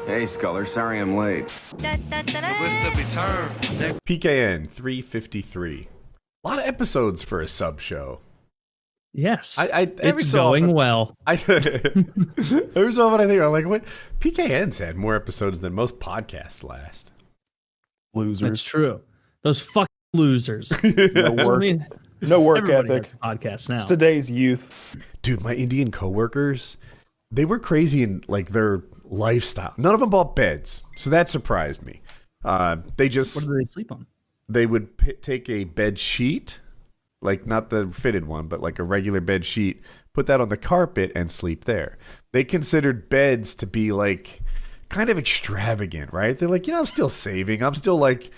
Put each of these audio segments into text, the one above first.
Hey, Sculler, sorry I'm late. PKN 353. A lot of episodes for a sub show. Yes, it's going well. Every so often I think, I'm like, what? PKN's had more episodes than most podcasts last. Losers. That's true. Those fucking losers. No work. No work ethic. Podcast now. It's today's youth. Dude, my Indian coworkers, they were crazy in like their lifestyle. None of them bought beds, so that surprised me. They just What do they sleep on? They would take a bed sheet, like not the fitted one, but like a regular bed sheet, put that on the carpet and sleep there. They considered beds to be like kind of extravagant, right? They're like, I'm still saving. I'm still like,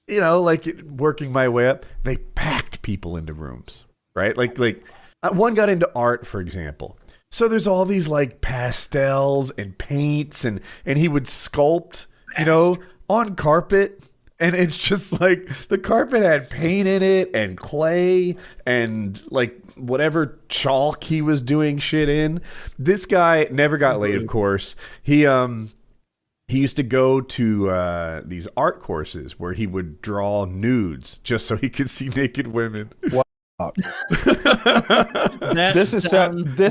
like working my way up. They packed people into rooms, right? Like one got into art, for example. So there's all these like pastels and paints and he would sculpt, on carpet. And it's just like the carpet had paint in it and clay and like whatever chalk he was doing shit in. This guy never got laid, of course. He used to go to these art courses where he would draw nudes just so he could see naked women. Wow. This is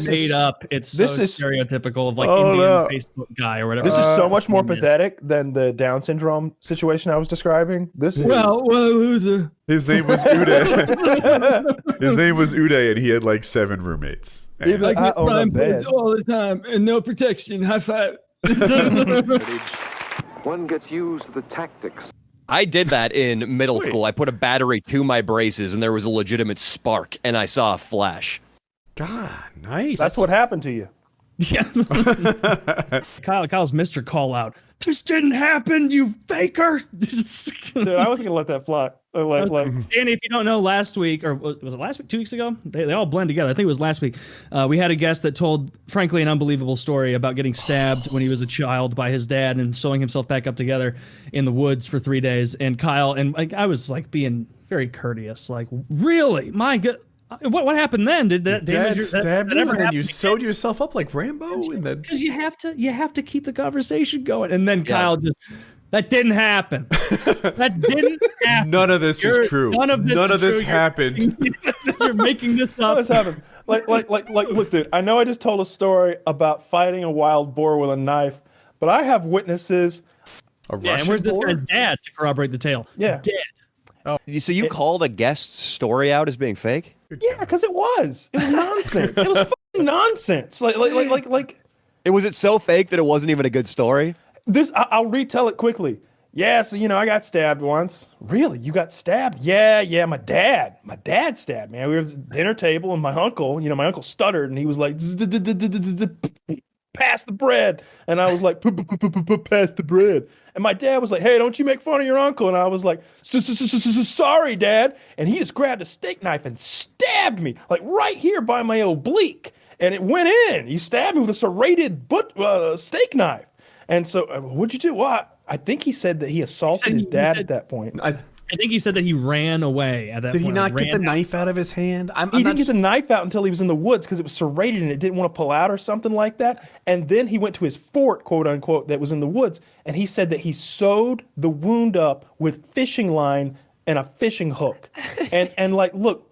made up. It's so stereotypical of like Indian Facebook guy or whatever. This is so much more pathetic than the Down syndrome situation I was describing. This is loser. His name was Uday. His name was Uday, and he had like 7 roommates. Even I get prime beds all the time and no protection. High five. One gets used to the tactics. I did that in middle school. I put a battery to my braces, and there was a legitimate spark, and I saw a flash. God, nice. That's what happened to you. Yeah. Kyle's Mr. Call Out. This didn't happen, you faker. Dude, I wasn't gonna let that fly. Danny, if you don't know, last week, or was it last week, 2 weeks ago? They all blend together. I think it was last week. We had a guest that told, frankly, an unbelievable story about getting stabbed when he was a child by his dad and sewing himself back up together in the woods for 3 days. And Kyle, and like I was like being very courteous, like, really? My God. What happened then? Did that damage your stabbed you and then you sewed yourself up like Rambo? Because you have to keep the conversation going. And then Kyle just, that didn't happen. That didn't happen. None of this is true. None of this happened. You're making this up. None of this happened. Look, dude. I know I just told a story about fighting a wild boar with a knife, but I have witnesses. And where's this guy's dad to corroborate the tale? Yeah, dead. Oh, so you called a guest's story out as being fake? Yeah, because it was nonsense. It was fucking nonsense. Was it so fake that it wasn't even a good story? I'll retell it quickly. Yeah, so I got stabbed once. Really? You got stabbed? Yeah, my dad stabbed me. We were at the dinner table and my uncle stuttered and he was like, pass the bread. And I was like, pass the bread. And my dad was like, hey, don't you make fun of your uncle. And I was like, sorry, Dad. And he just grabbed a steak knife and stabbed me, like right here by my oblique. And it went in. He stabbed me with a serrated steak knife. And so what'd you do? Well, I think he said that he assaulted his dad at that point. I think he said that he ran away at that point. Did he not get the knife out of his hand? He didn't get the knife out until he was in the woods because it was serrated and it didn't want to pull out or something like that. And then he went to his fort, quote unquote, that was in the woods. And he said that he sewed the wound up with fishing line and a fishing hook. And look,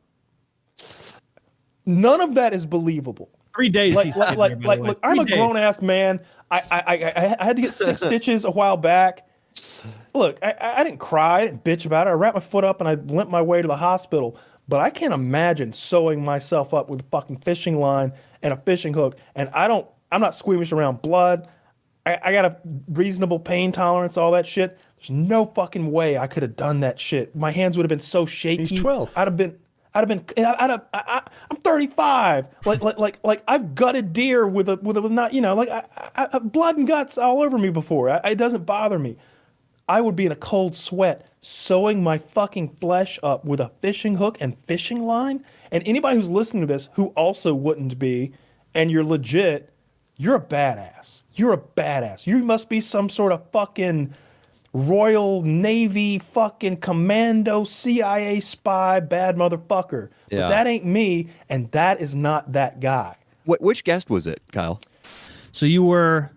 none of that is believable. 3 days. Look, I'm a grown ass man. I had to get 6 stitches a while back. Look, I didn't cry, I didn't bitch about it. I wrapped my foot up and I limped my way to the hospital. But I can't imagine sewing myself up with a fucking fishing line and a fishing hook. And I'm not squeamish around blood. I got a reasonable pain tolerance, all that shit. There's no fucking way I could have done that shit. My hands would have been so shaky. He's 12. I'm 35. Like I've gutted deer with not, I blood and guts all over me before. It doesn't bother me. I would be in a cold sweat sewing my fucking flesh up with a fishing hook and fishing line. And anybody who's listening to this who also wouldn't be, and you're legit, you're a badass. You're a badass. You must be some sort of fucking Royal Navy fucking commando CIA spy bad motherfucker. Yeah. But that ain't me, and that is not that guy. Which guest was it, Kyle? So you were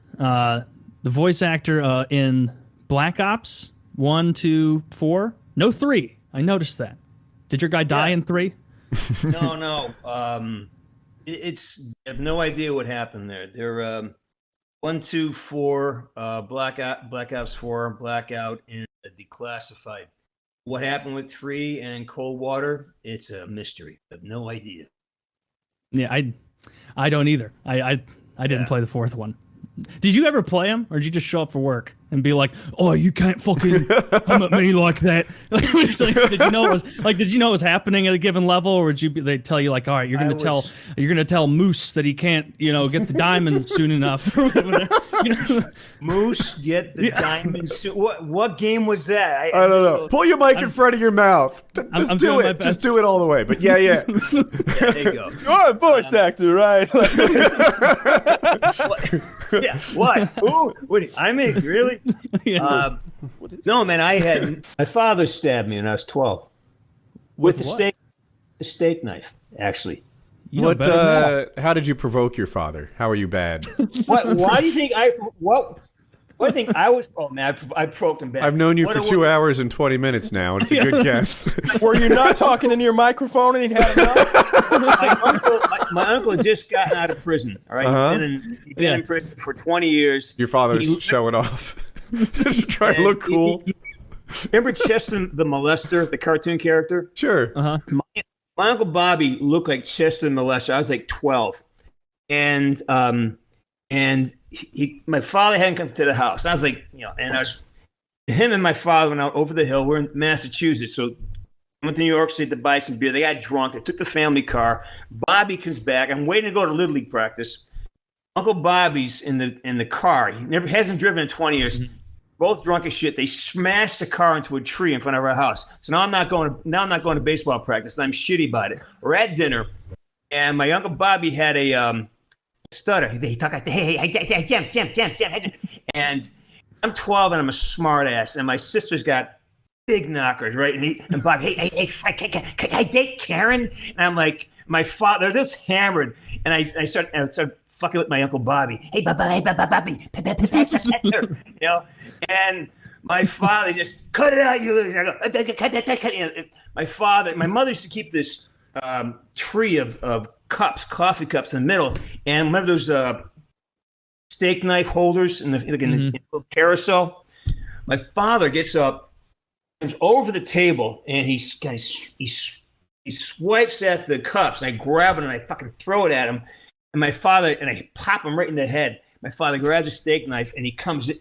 the voice actor in Black Ops 1, 2, 4. No 3. I noticed that. Did your guy die in 3? No. It's I have no idea what happened there. They're 1, 2, 4, Black Ops 4, Blackout, and Declassified. What happened with 3 and Coldwater? It's a mystery. I have no idea. Yeah, I don't either. I didn't play the 4th one. Did you ever play them, or did you just show up for work and be like, "Oh, you can't fucking come at me like that"? Did you know it was happening at a given level, or they tell you like, "All right, you're gonna tell Moose that he can't, get the diamonds soon enough"? Moose, get the diamonds soon. What game was that? I don't know. Pull your mic in front of your mouth. Just do it. Just do it all the way. But yeah. Yeah, there you go. You're a voice actor, right? Yeah. What? Ooh, I make really? Yeah. No, man. My father stabbed me when I was 12 with a steak knife. Actually. How did you provoke your father? How are you bad? What? Why do you think What do you think I was? Oh man, I provoked him bad. I've known you for 2 hours and 20 minutes now, and it's a good guess. Were you not talking into your microphone and he'd had enough? My uncle had just gotten out of prison. All right, he'd been in prison for 20 years. Your father's showing off, trying to look cool. Remember Chester the Molester, the cartoon character? Sure. My Uncle Bobby looked like Chester the Molester. I was like 12, and my father hadn't come to the house. I was like, him and my father went out over the hill. We're in Massachusetts, so I went to New York City to buy some beer. They got drunk. They took the family car. Bobby comes back. I'm waiting to go to Little League practice. Uncle Bobby's in the car. He hasn't driven in 20 years. Mm-hmm. Both drunk as shit. They smashed the car into a tree in front of our house. So now I'm not going to baseball practice, and I'm shitty about it. We're at dinner, and my Uncle Bobby had a stutter. He talked like, hey, Jim. And I'm 12 and I'm a smart ass, and my sister's got big knockers, right? And Bobby, hey, can I date Karen? And I'm like, my father, they're just hammered. And I start fucking with my Uncle Bobby. Hey, Bobby, pass her. And my father just cut it out, you little. My mother used to keep this tree of cups, coffee cups in the middle, and one of those steak knife holders in the carousel. My father gets up, comes over the table, and he swipes at the cups, and I grab it and I fucking throw it at him. And I pop him right in the head. My father grabs a steak knife and he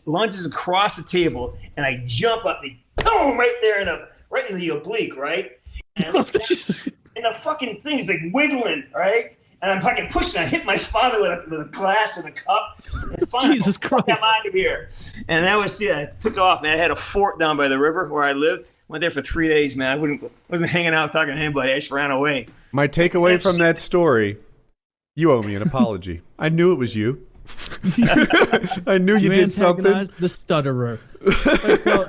lunges across the table, and I jump up and boom, right there right in the oblique, right? And the fucking thing is like wiggling, right? And I'm fucking pushing. I hit my father with a glass with a cup. And finally, Jesus Christ! I'm out of here. And that was I took off, man. I had a fort down by the river where I lived. Went there for 3 days, man. I wasn't hanging out talking to anybody. I just ran away. My takeaway from that story: you owe me an apology. I knew it was you. I knew you did something. The stutterer. So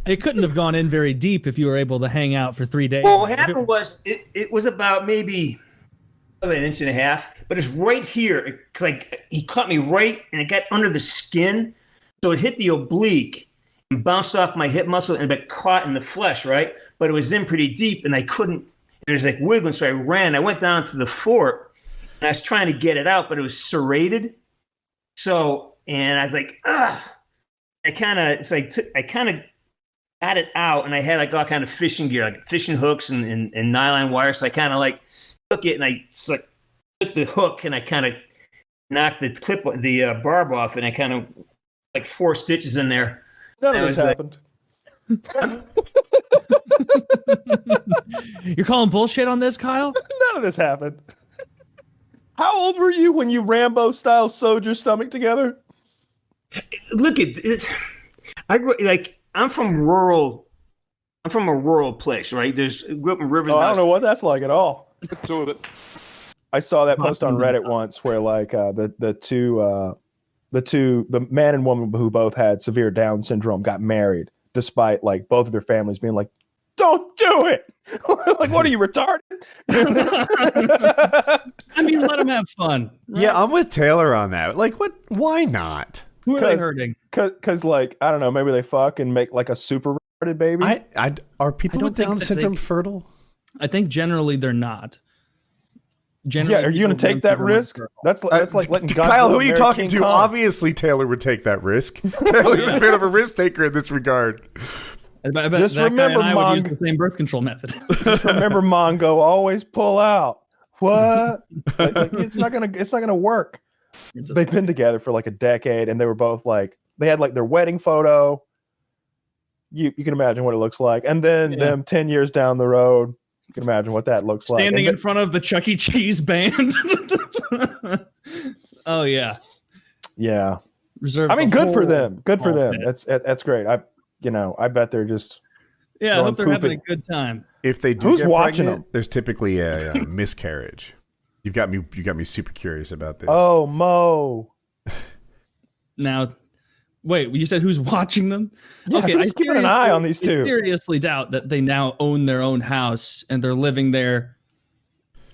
it couldn't have gone in very deep if you were able to hang out for 3 days. Well, what happened was it was about maybe an inch and a half, but it's right here. Like he caught me right, and it got under the skin, so it hit the oblique and bounced off my hip muscle and got caught in the flesh, right? But it was in pretty deep, and I couldn't. It was like wiggling, so I ran. I went down to the fort, and I was trying to get it out, but it was serrated. So, and I was like, ugh. I kind of got it out, and I had like all kind of fishing gear, like fishing hooks and nylon wire. So I kind of like took it, and I took the hook, and I kind of knocked the barb off, and I kind of like 4 stitches in there. None of this happened. You're calling bullshit on this, Kyle? None of this happened. How old were you when you Rambo style sewed your stomach together? Look at this. I'm from a rural place, right? Grew up in Rivers. I don't know what that's like at all. I saw that post on Reddit once where like the man and woman who both had severe Down syndrome got married despite like both of their families being like, don't do it. Like, what are you, retarded? I mean, let them have fun. Right? Yeah, I'm with Taylor on that. Like, what? Why not? Who are they hurting? Because like I don't know, maybe they fuck and make like a super retarded baby. Are people with Down syndrome fertile? I think generally they're not. Generally, yeah, are you going to take that risk? That's like letting God Kyle, who are you talking King to? Kong. Obviously, Taylor would take that risk. Taylor's a bit of a risk taker in this regard. I bet Just that remember, guy and I would use the same birth control method. Just remember, Mongo, always pull out. What? like, it's not gonna work. They've been together for like a decade, and they were both like they had like their wedding photo. You can imagine what it looks like, and then them 10 years down the road. You can imagine what that looks like. Standing in front of the Chuck E. Cheese band. Oh yeah. Yeah. Reserve. I mean, good for them. Good for them. Bit. That's great. I bet they're just. Yeah, I hope they're having a good time. If they do Who's get watching pregnant, them? there's typically a miscarriage. You got me super curious about this. Oh, Mo. Now, wait, you said who's watching them? Yeah, okay, who's keeping an eye on these two? I seriously doubt that they now own their own house and they're living there.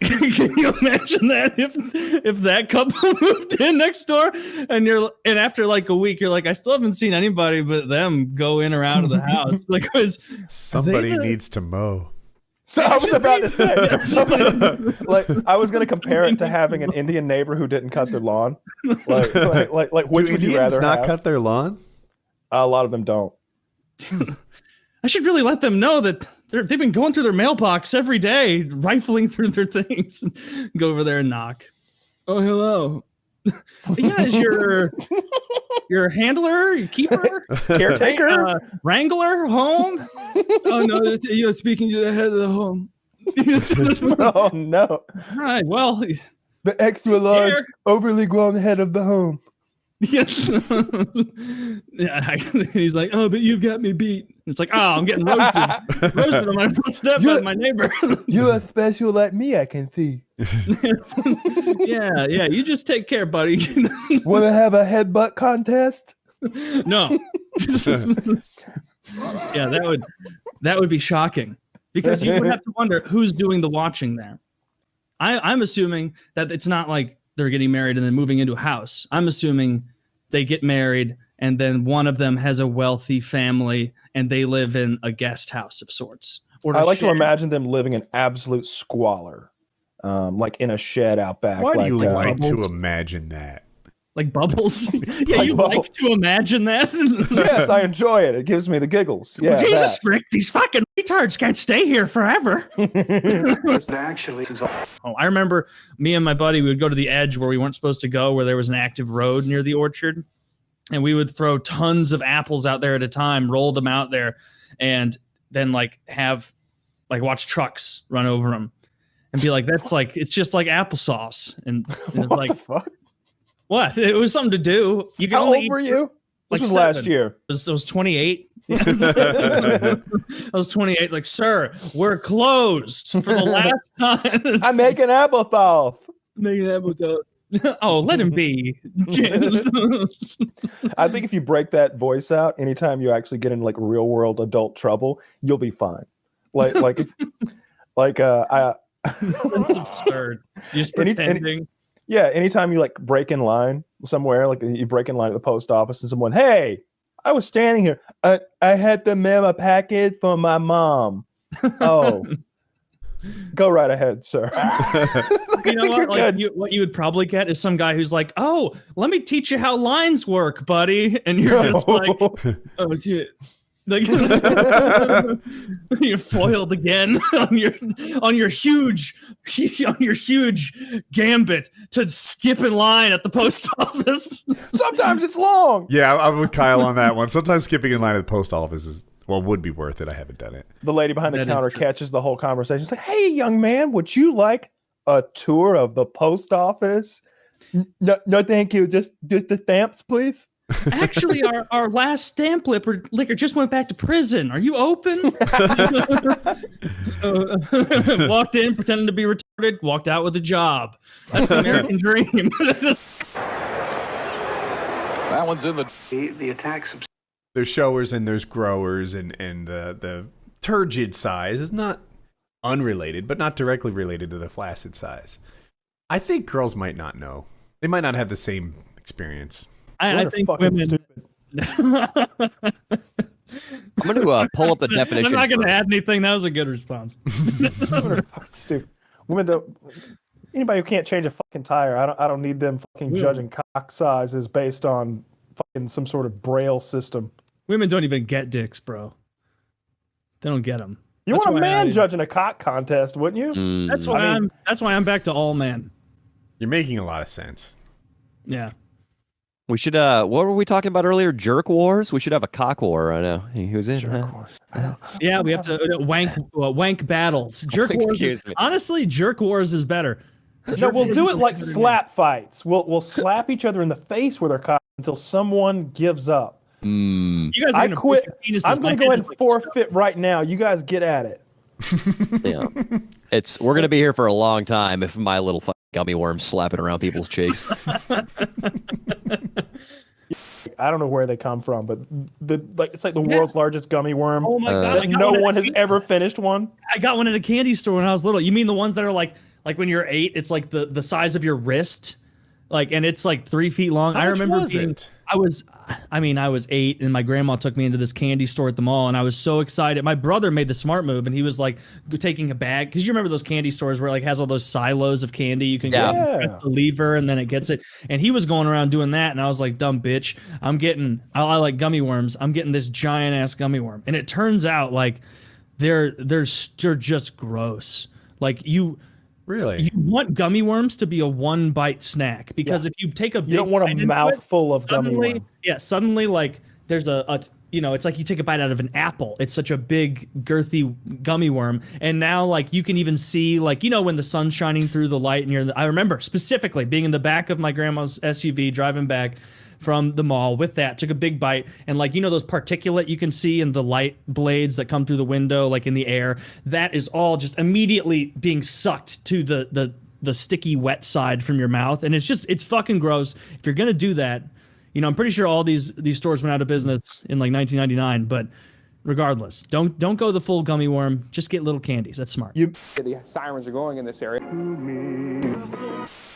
Can you imagine that if that couple moved in next door and after like a week you're like, I still haven't seen anybody but them go in or out of the house. Like, somebody needs to mow. So I was about to say, like I was going to compare it to having an Indian neighbor who didn't cut their lawn. Like which would you rather not have? cut their lawn? A lot of them don't. I should really let them know that they've been going through their mailbox every day, rifling through their things. Go over there and knock. Oh, hello. Yeah, is your handler, your keeper, caretaker, wrangler home? Oh no, you're speaking to the head of the home. Oh no! All right, well, the extra large, overly grown head of the home. Yes. Yeah, he's like, oh, but you've got me beat. It's like, oh, I'm getting roasted on my front step by my neighbor. You're special like me, I can see. Yeah, you just take care, buddy. Want to have a headbutt contest? No. Yeah, that would be shocking because you would have to wonder who's doing the watching there. I'm assuming that it's not like they're getting married and then moving into a house. I'm assuming they get married and then one of them has a wealthy family and they live in a guest house of sorts. Or I like to imagine them living in absolute squalor, like in a shed out back. Why do you like Bubbles? to imagine that? Like Bubbles? Yeah, Like you Bubbles. like to imagine that? Yes, I enjoy it. It gives me the giggles. Yeah, Jesus, Rick, these fucking retards can't stay here forever. Oh, I remember me and my buddy, we would go to the edge where we weren't supposed to go, where there was an active road near the orchard. And we would throw tons of apples out there at a time, roll them out there, and then watch trucks run over them and be like, it's just like applesauce. And it's What like, the fuck? what? It was something to do. You can How only old eat were you? This like was 7. last year. I was 28. I was 28. Like, sir, we're closed for the last time. I'm making applesauce. Making applesauce. Oh, let him be. I think if you break that voice out, anytime you actually get in like real world adult trouble, you'll be fine. That's absurd. You're just pretending. Yeah, anytime you like break in line somewhere, like you break in line at the post office and someone, hey, I was standing here. I had to mail a package for my mom. Oh, go right ahead, sir. You know what? Like, what you would probably get is some guy who's like, oh, let me teach you how lines work, buddy. And you're just like, oh, shit. Like, you're foiled again on your huge gambit to skip in line at the post office. Sometimes it's long. Yeah, I'm with Kyle on that one. Sometimes skipping in line at the post office would be worth it. I haven't done it. The lady behind the That counter is true. catches the whole conversation. She's like, hey, young man, would you like a tour of the post office? No, thank you. Just the stamps, please. Actually, our last stamp licker just went back to prison. Are you open? Walked in, pretending to be retarded, walked out with a job. That's the American dream. That one's in the attacks. There's showers and there's growers, and the turgid size is not unrelated, but not directly related to the flaccid size. I think girls might not know. They might not have the same experience. I Women are think fucking women. stupid. I'm going to pull up the definition. I'm not going for- to add anything. That was a good response. Women are fucking stupid. Women don't. Anybody who can't change a fucking tire, I don't need them fucking judging cock sizes based on fucking some sort of braille system. Women don't even get dicks, bro. They don't get them. You want a man judging a cock contest, wouldn't you? Mm. That's why That's why I'm back to all men. You're making a lot of sense. Yeah. We should, what were we talking about earlier? Jerk wars? We should have a cock war right now. He was in. Yeah, we have to wank battles. Jerk wars. Excuse me. Honestly, jerk wars is better. No, we'll do it like slap fights. We'll slap each other in the face with our cock until someone gives up. Mm. You guys are I gonna quit. put your penises- I'm going my to go head ahead and is like forfeit right now. You guys get at it. Yeah. We're going to be here for a long time if my little fucking gummy worm's slapping around people's cheeks. I don't know where they come from, but it's like the world's largest gummy worm. Oh my god! I got No one one at- has ever finished one. I got one at a candy store when I was little. You mean the ones that are like when you're 8, it's like the size of your wrist, and it's like 3 feet long. How I much remember was being. it? I was 8, and my grandma took me into this candy store at the mall, and I was so excited. My brother made the smart move, and he was like taking a bag, because you remember those candy stores where it has all those silos of candy. You can go and press the lever, and then it gets it. And he was going around doing that, and I was like, dumb bitch. I like gummy worms. I'm getting this giant ass gummy worm, and it turns out like they're just gross. Like Really? you want gummy worms to be a 1-bite snack, because if you take a big You don't want bite a into it, mouthful of gummy suddenly, worm. yeah, suddenly like there's it's like you take a bite out of an apple. It's such a big girthy gummy worm, and now like you can even see when the sun's shining through the light, and I remember specifically being in the back of my grandma's SUV driving back from the mall with that, took a big bite, and those particulate you can see in the light blades that come through the window, like in the air, that is all just immediately being sucked to the sticky wet side from your mouth, and it's fucking gross. If you're gonna do that, I'm pretty sure all these stores went out of business in like 1999, but regardless, don't go the full gummy worm, just get little candies. That's smart. The sirens are going in this area.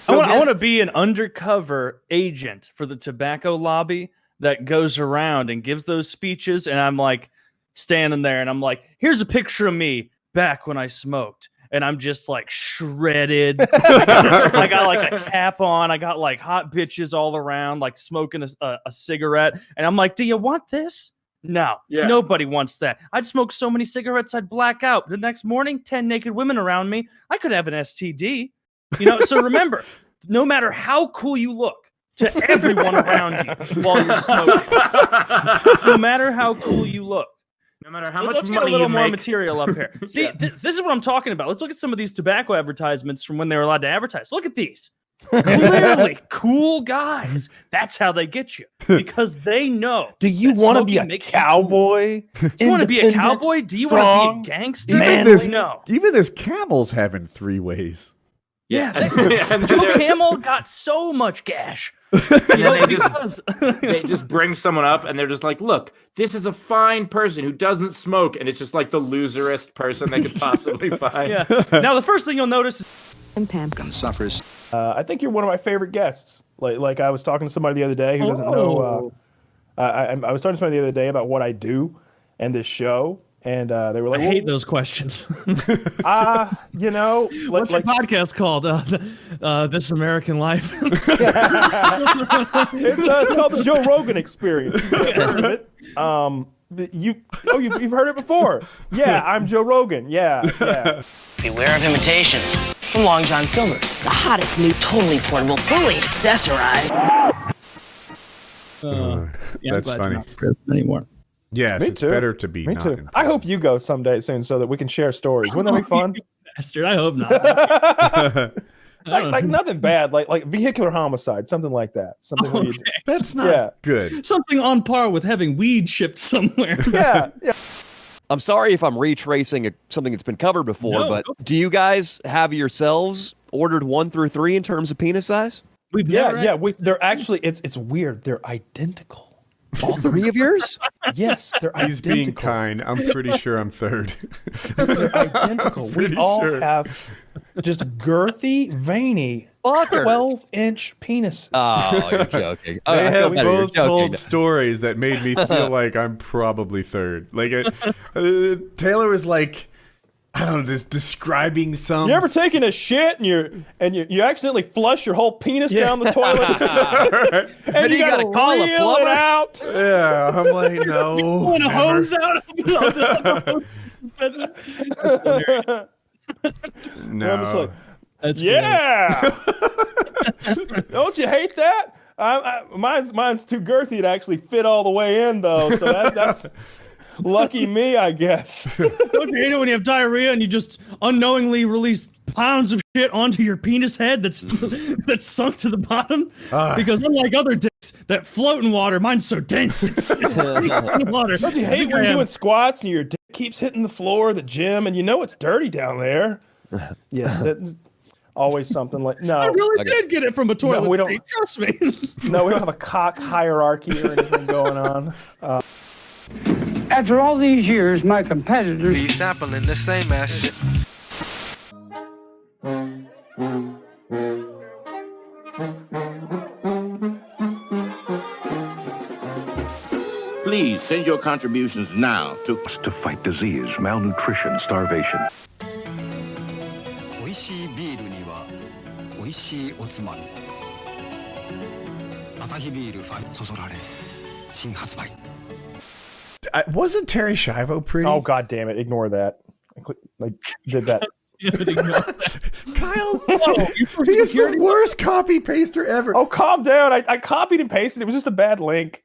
I want to be an undercover agent for the tobacco lobby that goes around and gives those speeches, and I'm like standing there, and I'm like, here's a picture of me back when I smoked, and I'm just like shredded. I got like a cap on. I got like hot bitches all around, like smoking a cigarette, and I'm like, do you want this? No, nobody wants that. I'd smoke so many cigarettes I'd black out. The next morning, 10 naked women around me. I could have an STD. So remember, no matter how cool you look to everyone around you while you're smoking, no matter how cool you look, no matter how let's much get money a little you more make. material up here. See, this is what I'm talking about. Let's look at some of these tobacco advertisements from when they were allowed to advertise. Look at these. Clearly cool guys. That's how they get you, because they know. Do you that want to be smoking a makes you cowboy? cool. Do you want to be a cowboy? Do you want to be a gangster? No. Even this camel's having 3 ways. Yeah, And Joe they're- Camel got so much gash. They just bring someone up and they're just like, look, this is a fine person who doesn't smoke, and it's just like the loserest person they could possibly find. Yeah. Now the first thing you'll notice is suffers. I think you're one of my favorite guests. Like I was talking to somebody the other day who doesn't know. I was talking to somebody the other day about what I do and this show, and they were like, I hate those questions. What's your podcast called? This American Life. It's called the Joe Rogan Experience. You've heard of it. You've heard it before. Yeah, I'm Joe Rogan. Yeah. Beware of imitations from Long John Silver's. The hottest new, totally portable, fully accessorized. Yeah, That's I'm glad funny. you're not prison anymore. Yes, Me it's too. better to be Me not. too. I hope you go someday soon so that we can share stories. Wouldn't that be fun? Bastard, I hope not. like nothing bad, like vehicular homicide, something like that. Something where you, That's not good. Something on par with having weed shipped somewhere. yeah. I'm sorry if I'm retracing something that's been covered before, No, but go. do you guys have yourselves ordered 1 through 3 in terms of penis size? We've never They're actually it's weird. They're identical. All 3 of yours? Yes, they're He's identical. being kind. I'm pretty sure I'm third. They're identical. We Pretty all sure. have just girthy, veiny, 12-inch penis. Oh, you're joking. Oh, They I feel have better. You're both joking. told stories that made me feel like I'm probably third. Like Taylor was like, I don't know, just describing some. You ever taken a shit and you accidentally flush your whole penis down the toilet? and you gotta call a reel plumber? it out. Yeah, I'm like, no. Pulling a never. hose out of the No. I'm just like, That's yeah. Don't you hate that? Mine's too girthy to actually fit all the way in, though. So that's lucky me, I guess. Don't you hate it when you have diarrhea and you just unknowingly release pounds of shit onto your penis head that's sunk to the bottom? Because unlike other dicks that float in water, mine's so dense. It's in water. Don't you hate when you're doing squats and your dick keeps hitting the floor of the gym and you know it's dirty down there? Yeah, that's always something like no. I really did get it from a toilet we don't- seat. Trust me. No, we don't have a cock hierarchy or anything going on. After all these years, my competitors be sampling the same ass shit. Please send your contributions now to fight disease, malnutrition, starvation. 美味しいビールには美味しいおつまみ。アサヒビールファイそそられ新発売。 Wasn't Terry Schiavo pretty? Oh god damn it! Ignore that. I did that. Kyle, he's the worst copy paster ever. Oh, calm down. I copied and pasted. It was just a bad link.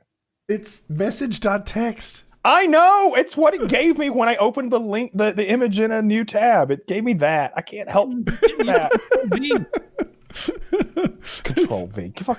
It's message.txt. I know. It's what it gave me when I opened the link, the image in a new tab. It gave me that. I can't help that. Control V. Fuck.